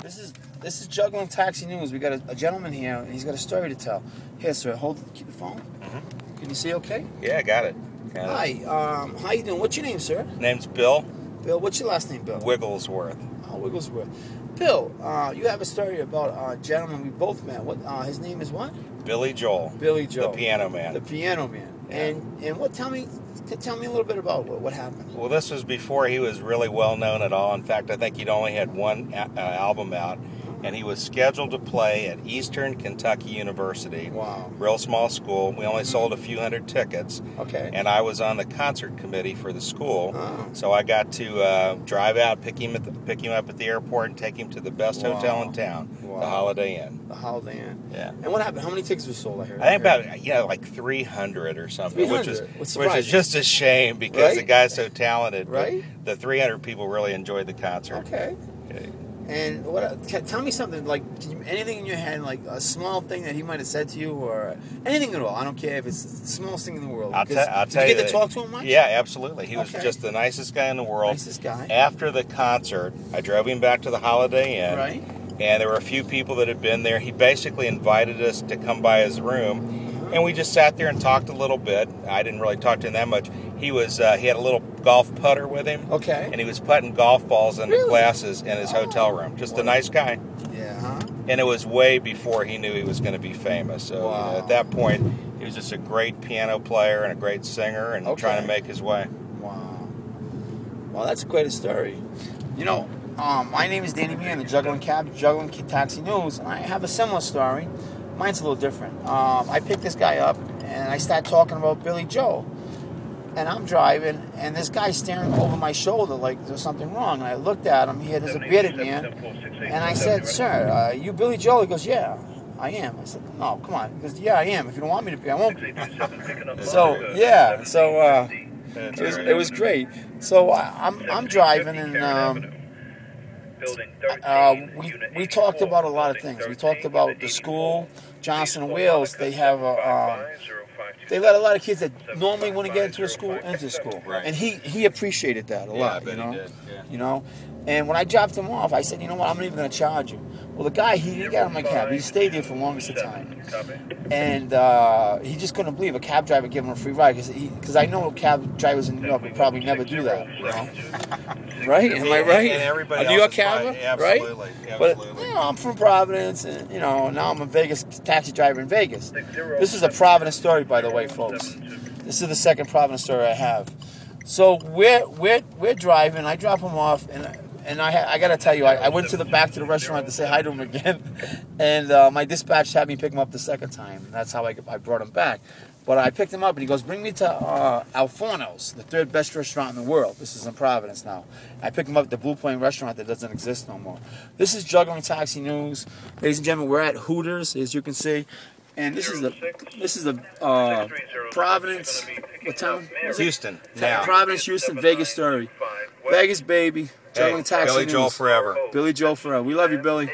This is Juggling Taxi News. We got a gentleman here, and he's got a story to tell. Here, sir, keep the phone. Can you see okay? Yeah, I got it. Hi, how you doing? What's your name, sir? Name's Bill. Bill, what's your last name, Bill? Wigglesworth. Oh, Wigglesworth. Bill, you have a story about a gentleman we both met. What? His name is what? Billy Joel. Billy Joel. The piano man. The piano man. Yeah. And what? Tell me a little bit about what happened. Well, this was before he was really well known at all. In fact, I think he'd only had one album out, and he was scheduled to play at Eastern Kentucky University. Wow. Real small school. We only sold a few hundred tickets. Okay. And I was on the concert committee for the school, Oh. so I got to drive out, pick him up at the airport, and take him to the best hotel in town, the Holiday Inn. The Holiday Inn. Yeah. And what happened? How many tickets were sold? I heard. I think about like 300 or something, 300? which is just a shame because Right? the guy's so talented. Right? The 300 people really enjoyed the concert. Okay. And tell me something, like anything in your head, like a small thing that he might have said to you, or anything at all. I don't care if it's the smallest thing in the world. I'll tell you. Did you get to talk to him much? Yeah, absolutely. He was just the nicest guy in the world. Nicest guy. After the concert, I drove him back to the Holiday Inn. Right. And there were a few people that had been there. He basically invited us to come by his room, and we just sat there and talked a little bit. I didn't really talk to him that much. He had a little golf putter with him. Okay. And he was putting golf balls in the glasses in his hotel room. Just a nice guy. Yeah. Huh? And it was way before he knew he was going to be famous. So at that point, he was just a great piano player and a great singer, and trying to make his way. Wow. Well, that's quite a story. You know, my name is Daniel Mann, the Juggling Taxi News, and I have a similar story. Mine's a little different. I picked this guy up, and I start talking about Billy Joel. And I'm driving, and this guy's staring over my shoulder like there's something wrong. And I looked at him. There's a bearded man. And I said, "Sir, you Billy Joel?" He goes, "Yeah, I am." I said, "No, come on." He goes, "Yeah, I am. If you don't want me to be, I won't be." So it was great. So I'm driving, and we talked about a lot of things. We talked about the school, Johnson and Wales. They have they let a lot of kids that normally wouldn't get into school, Right. and he appreciated that a lot. I bet he did. Yeah. You know, and when I dropped him off, I said, "You know what? I'm not even going to charge you." Well, the guy, he didn't get out of my cab. He stayed there for the longest of time, and he just couldn't believe a cab driver gave him a free ride because I know cab drivers in New York would probably never do that. You know? Right? Am I right? And everybody a New York else cab, right? Absolutely. But you know, I'm from Providence, and now I'm a Vegas taxi driver in Vegas. This is a Providence story, by the way, folks. This is the second Providence story I have. So we're driving. I drop him off, and I got to tell you, I went back to the restaurant to say hi to him again, and my dispatch had me pick him up the second time. And that's how I brought him back. But I picked him up, and he goes, "Bring me to Alforno's, the third best restaurant in the world." This is in Providence now. I picked him up at the Blue Point restaurant that doesn't exist no more. This is Juggling Taxi News. Ladies and gentlemen, we're at Hooters, as you can see. And this is the Providence, what town? Houston. Providence, Houston, Vegas story. Vegas, baby. Juggling Taxi Billy News. Joel forever. Billy Joel forever. We love you, Billy.